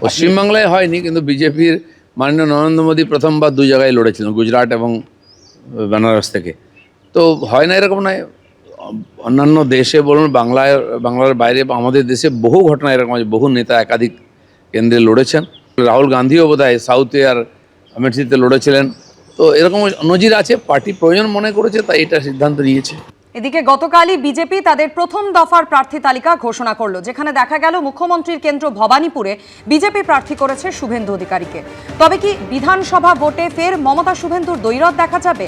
পশ্চিমবাংলায় হয়নি, কিন্তু বিজেপির মাননীয় নরেন্দ্র মোদী প্রথমবার 2 জায়গায় লড়েছিলেন, গুজরাট এবং বেনারস থেকে। তো হয় না এরকম নয়, অন্যান্য দেশে বলুন, বাংলার বাইরে বা আমাদের দেশে বহু ঘটনা এরকম আছে, বহু নেতা একাধিক কেন্দ্রে লড়েছেন। রাহুল গান্ধীও বোধহয় সাউথে আর আমেঠিতে লড়েছিলেন। তো এরকম নজির আছে, পার্টি প্রয়োজন মনে করেছে, তাই এটা সিদ্ধান্ত নিয়েছে। এদিকে গতকালই বিজেপি তাদের প্রথম দফার প্রার্থী তালিকা ঘোষণা করলো, যেখানে দেখা গেল মুখ্যমন্ত্রীর কেন্দ্র ভবানীপুরে বিজেপি প্রার্থী করেছে শুভেন্দু অধিকারীকে। তবে কি বিধানসভা ভোটে ফের মমতা শুভেন্দুর দ্বৈরথ দেখা যাবে?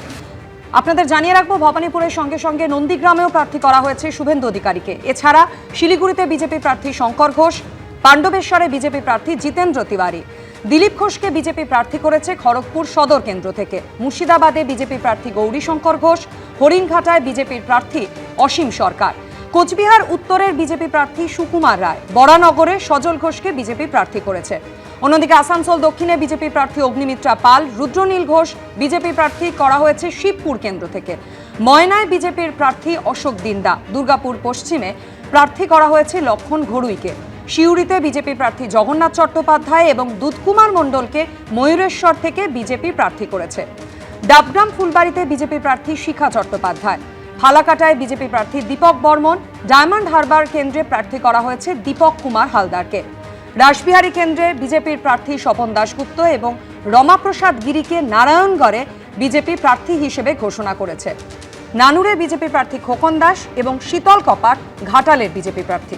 আপনাদের জানিয়ে রাখবো, ভবানীপুরের সঙ্গে সঙ্গে নন্দীগ্রামেও প্রার্থী করা হয়েছে শুভেন্দু অধিকারীকে। এছাড়া শিলিগুড়িতে বিজেপি প্রার্থী শঙ্কর ঘোষ, পাণ্ডবেশ্বরে বিজেপি প্রার্থী জিতেন্দ্র তিওয়ারি, দিলীপ ঘোষকে বিজেপি প্রার্থী করেছে খড়গপুর সদর কেন্দ্র থেকে। মুর্শিদাবাদে বিজেপি প্রার্থী গৌরীশঙ্কর ঘোষ, হরিণঘাটায় বিজেপির প্রার্থী অসীম সরকার, কোচবিহার উত্তরের বিজেপি প্রার্থী সুকুমার রায়, বরানগরে সজল ঘোষকে বিজেপি প্রার্থী করেছে। অন্যদিকে আসানসোল দক্ষিণে বিজেপি প্রার্থী অগ্নিমিত্রা পাল, রুদ্রনীল ঘোষ বিজেপি প্রার্থী করা হয়েছে শিবপুর কেন্দ্র থেকে। ময়নায় বিজেপির প্রার্থী অশোক দিন্দা, দুর্গাপুর পশ্চিমে প্রার্থী করা হয়েছে লক্ষণ ঘড়ুইকে। সিউড়িতে বিজেপি প্রার্থী জগন্নাথ চট্টোপাধ্যায় এবং দুধকুমার মণ্ডলকে ময়ূরেশ্বর থেকে বিজেপি প্রার্থী করেছে। ডাবগ্রাম ফুলবাড়িতে বিজেপি প্রার্থী শিখা চট্টোপাধ্যায়, ফালাকাটায় বিজেপি প্রার্থী দীপক বর্মন, ডায়মন্ড হারবার কেন্দ্রে প্রার্থী করা হয়েছে দীপক কুমার হালদারকে। রাসবিহারী কেন্দ্রে বিজেপির প্রার্থী স্বপন দাশগুপ্ত এবং রমাপ্রসাদ গিরিকে নারায়ণগড়ে বিজেপি প্রার্থী হিসেবে ঘোষণা করেছে। নানুরে বিজেপি প্রার্থী খোকন দাস এবং শীতল কপাট ঘাটালের বিজেপি প্রার্থী।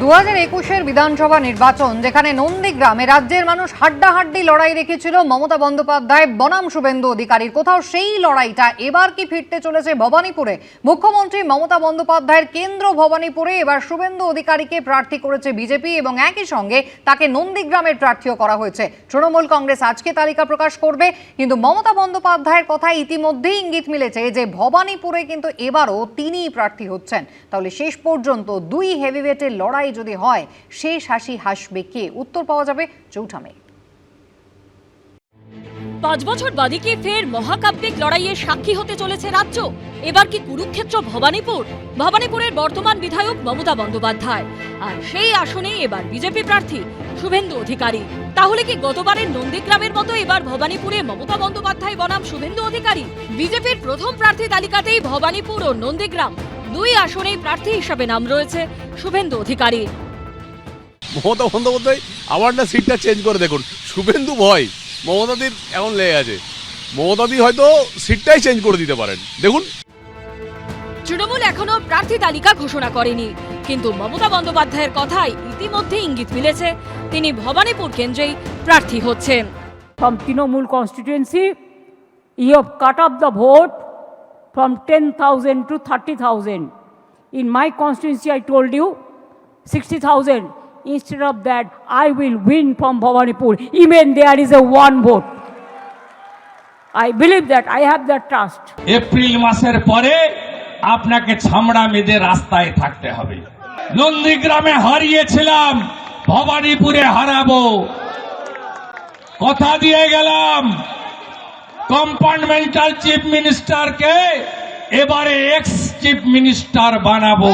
2021-এর বিধানসভা নির্বাচন, যেখানে নন্দীগ্রামে রাজ্যের মানুষ হাড্ডাহাড্ডি লড়াই রেখেছিল মমতা বন্দ্যোপাধ্যায় বনাম শুভেন্দু অধিকারীর, কোথাও সেই লড়াইটা এবার কি ফিরতে চলেছে ভবানীপুরে? মুখ্যমন্ত্রী মমতা বন্দ্যোপাধ্যায়ের কেন্দ্র ভবানীপুরে এবার শুভেন্দু অধিকারীকে প্রার্থী করেছে বিজেপি এবং একই সঙ্গে তাকে নন্দীগ্রামের প্রার্থীও করা হয়েছে। তৃণমূল কংগ্রেস আজকে তালিকা প্রকাশ করবে, কিন্তু মমতা বন্দ্যোপাধ্যায়ের কথায় ইতিমধ্যেই ইঙ্গিত মিলেছে যে ভবানীপুরে কিন্তু এবারও তিনিই প্রার্থী হচ্ছেন। তাহলে শেষ পর্যন্ত দুই হেভিওয়েটের লড়াই যদি হয়, শেষ হাসি হাসবে কে? উত্তর পাওয়া যাবে 4 মে। 5 বছর বাদে কি ফের মহাকাব্যিক লড়াইয়ের সাক্ষী হতে চলেছে রাজ্য? এবার কি কুরুক্ষেত্র ভবানীপুর? ভবানীপুরের বর্তমান বিধায়ক মমতা বন্দ্যোপাধ্যায়, আর সেই আসনে এবার বিজেপি প্রার্থী শুভেন্দু অধিকারী। তাহলে কি গতবারের নন্দীগ্রামের মতো এবার ভবানীপুরে মমতা বন্দ্যোপাধ্যায় বনাম শুভেন্দু অধিকারী? বিজেপির প্রথম প্রার্থী তালিকাতেই ভবানীপুর ও নন্দীগ্রাম দুই আসনেই প্রার্থী হিসাবে নাম রয়েছে শুভেন্দু অধিকারী। মমতা বন্দ্যোপাধ্যায় আবার না সিটটা চেঞ্জ করে দেখুন, শুভেন্দু ভয় মমতাদির এখন লেগে আছে, মমতাদি হয়তো সিটটাই চেঞ্জ করে দিতে পারেন। দেখুন, তৃণমূল এখনো প্রার্থী তালিকা ঘোষণা করেনি, কিন্তু মমতা বন্দ্যোপাধ্যায়ের কথায় ইতিমধ্যে ইঙ্গিত মিলেছে তিনি ভবানীপুর কেন্দ্রেই প্রার্থী হচ্ছেন। From Trinamool constituency, you have cut off the vote from 10,000 to 30,000. In my constituency, I told you 60,000. Instead of that, I will win from Bhavanipur. Even there is a 1 vote. I believe that. I have that trust. April মাসের পরে আপনাকে ছামড়া মেদে রাস্তায় থাকতে হবে। নন্দীগ্রামে হারিয়েছিলাম, ভবানীপুরে হারাবো। কথা দিয়ে গেলাম কম্পার্টমেন্টাল চিফ মিনিস্টারকে এবারে এক্স চিফ মিনিস্টার বানাবো।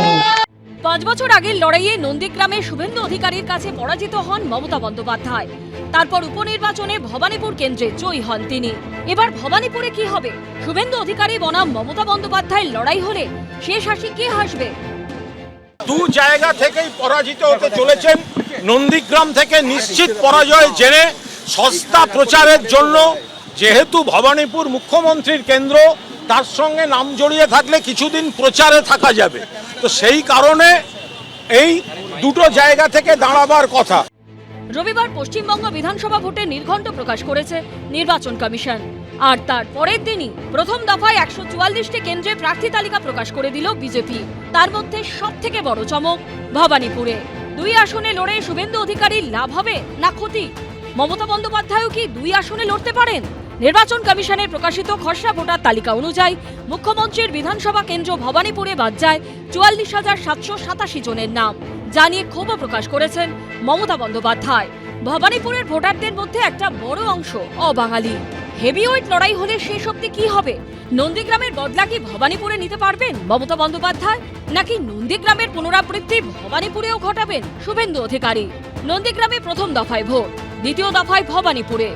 5 বছর আগের লড়াইয়ে নন্দীগ্রামে শুভেন্দু অধিকারীর কাছে পরাজিত হন মমতা বন্দ্যোপাধ্যায়। তারপর উপনির্বাচনে ভবানীপুর কেন্দ্রে জয়ী হন তিনি। এবার ভবানীপুরে কি হবে? শুভেন্দু অধিকারী বনাম মমতা বন্দ্যোপাধ্যায়ের লড়াই হলে শেষ হাসি কে হাসবে? দু জায়গা থেকেই পরাজিত হতে চলেছেন। নন্দীগ্রাম থেকে নিশ্চিত পরাজয় জেনে সস্তা প্রচারের জন্য, যেহেতু ভবানীপুর মুখ্যমন্ত্রীর কেন্দ্র, তার সঙ্গে নাম জড়িয়ে থাকলে কিছুদিন প্রচারে থাকা যাবে, তো সেই কারণে এই দুটো জায়গা থেকে দাঁড়াবার কথা। রবিবার পশ্চিমবঙ্গ বিধানসভা ভোটের নির্ঘণ্ট প্রকাশ করেছে নির্বাচন কমিশন, আর তার পরের দিনই প্রথম দফায় 144টি কেন্দ্রে প্রার্থী তালিকা প্রকাশ করে দিল বিজেপি। তার মধ্যে সবথেকে বড় চমক ভবানীপুরে। 2 আসনে লড়ে শুভেন্দু অধিকারীর লাভ হবে না ক্ষতি? মমতা বন্দ্যোপাধ্যায়ও কি 2 আসনে লড়তে পারেন? নির্বাচন কমিশনের প্রকাশিত খসড়া ভোটার তালিকা অনুযায়ী মুখ্যমন্ত্রীর বিধানসভা কেন্দ্র ভবানীপুরে বাদ যায় 44,787 জনের নাম, যা নিয়ে ক্ষোভ প্রকাশ করেছেন মমতা বন্দ্যোপাধ্যায়। ভবানীপুরের ভোটারদের মধ্যে একটা বড় অংশ অবাঙালি। হেভিওয়েট লড়াই হলে শেষ অবধি কি হবে? নন্দীগ্রামের বদলা কি ভবানীপুরে নিতে পারবেন মমতা বন্দ্যোপাধ্যায়, নাকি নন্দীগ্রামের পুনরাবৃত্তি ভবানীপুরেও ঘটাবেন শুভেন্দু অধিকারী? নন্দীগ্রামে প্রথম দফায় ভোট, দ্বিতীয় দফায় ভবানীপুরে।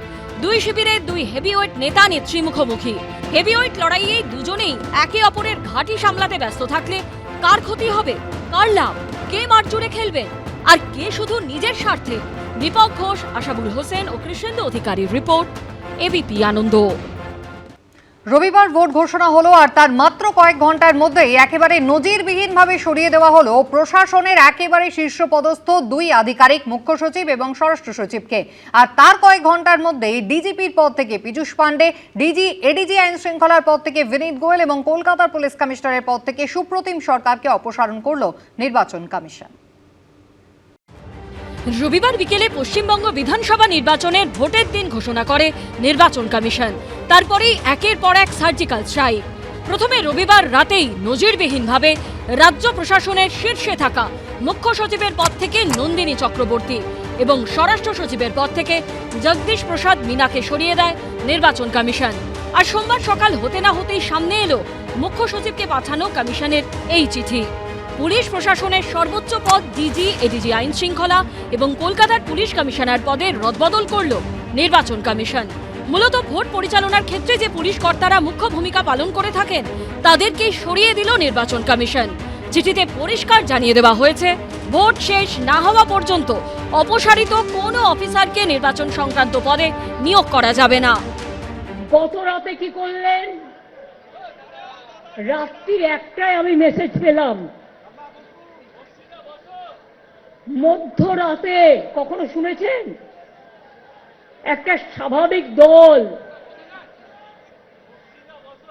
দুই শিবিরের দুই হেভিওয়েট নেতা নেত্রী মুখোমুখি। হেভিওয়েট লড়াইয়ে দুজনেই একে অপরের ঘাঁটি সামলাতে ব্যস্ত থাকলে কার ক্ষতি হবে, কার লাভ? কে মাঠ জুড়ে খেলবেন আর কে শুধু নিজের স্বার্থে? দীপক ঘোষ, আশাবুল হোসেন ও কৃষ্ণেন্দু অধিকারীর রিপোর্ট, এবিপি আনন্দ। রবিবার ভোট ঘোষণা হলো আর তার মাত্র কয়েক ঘন্টার মধ্যেই একেবারে নজিরবিহীনভাবে সরিয়ে দেওয়া হলো প্রশাসনের একেবারে শীর্ষপদস্থ দুই আধিকারিক, মুখ্য সচিব এবং স্বরাষ্ট্র সচিবকে। আর তার কয়েক ঘন্টার মধ্যেই ডিজিপির পদ থেকে পীযূষ পাণ্ডে, এডিজি আইন শৃঙ্খলার পদ থেকে বিনীত গোয়েল এবং কলকাতার পুলিশ কমিশনারের পদ থেকে সুপ্রতিম সরকারকে অপসারণ করল নির্বাচন কমিশন। রবিবার বিকেলে পশ্চিমবঙ্গ বিধানসভা নির্বাচনের ভোটের দিন ঘোষণা করে নির্বাচন কমিশন। তারপরেই একের পর এক সার্জিক্যাল স্ট্রাইক। প্রথমে রবিবার রাতেই নজিরবিহীনভাবে রাজ্য প্রশাসনের শীর্ষে থাকা মুখ্য সচিবের পদ থেকে নন্দিনী চক্রবর্তী এবং স্বরাষ্ট্র সচিবের পদ থেকে জগদীশ প্রসাদ মীনাকে সরিয়ে দেয় নির্বাচন কমিশন। আর সোমবার সকাল হতে না হতেই সামনে এলো মুখ্য সচিবকে পাঠানো কমিশনের এই চিঠি। পুলিশ প্রশাসনের সর্বোচ্চ পদ এডিজি আইন শৃঙ্খলা এবং কলকাতার পুলিশ কমিশনার পদের রদবদল করল নির্বাচন কমিশন। মূলত ভোট পরিচালনার ক্ষেত্রে যে পুলিশ কর্তারা মুখ্য ভূমিকা পালন করে থাকেন তাদেরকেই সরিয়ে দিল নির্বাচন কমিশন। চিঠিতে পরিষ্কার জানিয়ে দেওয়া হয়েছে, ভোট শেষ না হওয়া পর্যন্ত অপসারিত কোনো অফিসারকে নির্বাচন সংক্রান্ত পদে নিয়োগ করা যাবে না। গত রাতে কি করলেন? রাত্রির 1টায় আমি মেসেজ পেলাম, মধ্যরাতে, কখনো শুনেছেন একটা স্বাভাবিক দল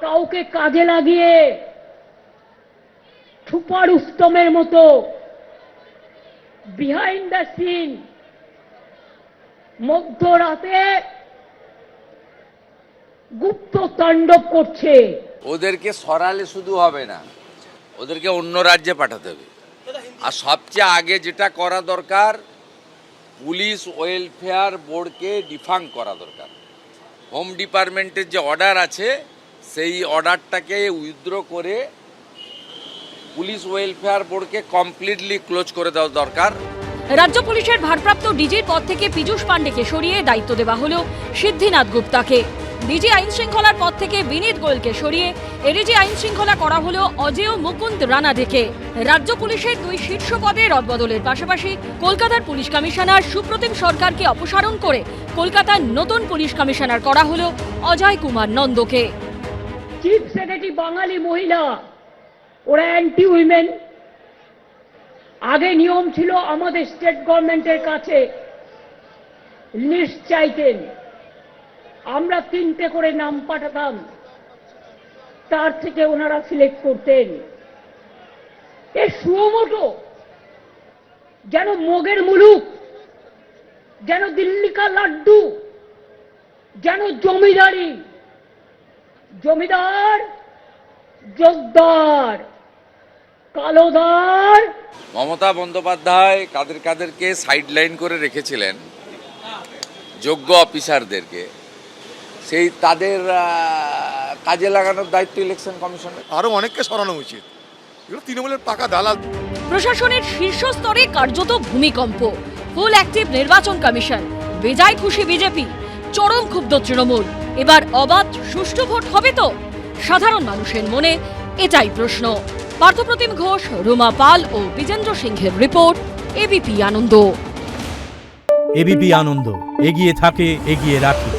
কাউকে কাজে লাগিয়ে ঠুপা রুস্তমের মতো বিহাইন্ড দ্য সিন মধ্যরাতে গুপ্ত তাণ্ডব করছে? ওদেরকে সরালে শুধু হবে না, ওদেরকে অন্য রাজ্যে পাঠাতে হবে। আর সবচেয়ে আগে যেটা করা দরকার, পুলিশ ওয়েলফেয়ার বোর্ডকে ডিফাঙ্ক করা দরকার। হোম ডিপার্টমেন্টের যে অর্ডার আছে সেই অর্ডারটাকে উইথড্র করে পুলিশ ওয়েলফেয়ার বোর্ডকে কমপ্লিটলি ক্লোজ করে দেওয়া দরকার। রাজ্য পুলিশের ভারপ্রাপ্ত ডিজির পদ থেকে পীযূষ পাণ্ডেকে সরিয়ে দায়িত্ব দেওয়া হলো সিদ্ধিনাথ গুপ্তাকে। ডিজি আইন শৃঙ্খলার পদ থেকে বিনীত গোয়েলকে সরিয়ে এডিজি আইন শৃঙ্খলা করা হলো অজেয় মুকুন্দ রানাডেকে। রাজ্য পুলিশের দুই শীর্ষ পদে রদবদলের পাশাপাশি কলকাতার পুলিশ কমিশনার সুপ্রতিম সরকারকে অপসারণ করে কলকাতার নতুন পুলিশ কমিশনার করা হলো অজয় কুমার নন্দকে। চিফ সেক্রেটারি বাঙালি মহিলা, ওরা অ্যান্টি উইমেন। আগে নিয়ম ছিল আমাদের স্টেট গভর্নমেন্টের কাছে লিস্ট চাইতেন, আমরা 3টে করে নাম পাঠাতাম, তার থেকে ওনারা সিলেক্ট করতেন। এ সুমোটো যেন মগের মুলুক, যেন দিল্লি কা লাড্ডু, যেন জমিদারি, জমিদার জোকদার, কালোদার। মমতা বন্দ্যোপাধ্যায় কাদেরকে সাইডলাইন করে রেখেছিলেন, যোগ্য অফিসারদেরকে, সেই তাদের কাজে লাগানোর দায়িত্ব ইলেকশন কমিশনের। আরো অনেককে সরানো উচিত, এগুলো তৃণমূলের পাকা দালাল। প্রশাসনের শীর্ষ স্তরে কার্যত ভূমিকম্প। ফুল অ্যাক্টিভ নির্বাচন কমিশন, বেজায় খুশি বিজেপি, চরম ক্ষুব্ধ তৃণমূল। এবার অবাধ সুষ্ঠু ভোট হবে তো? সাধারণ মানুষের মনে এটাই প্রশ্ন। পার্থপ্রতিম ঘোষ, রুমা পাল ও বিজেন্দ্র সিংহের রিপোর্ট, এবিপি আনন্দ। এবিপি আনন্দ, এগিয়ে থাকে, এগিয়ে রাখে।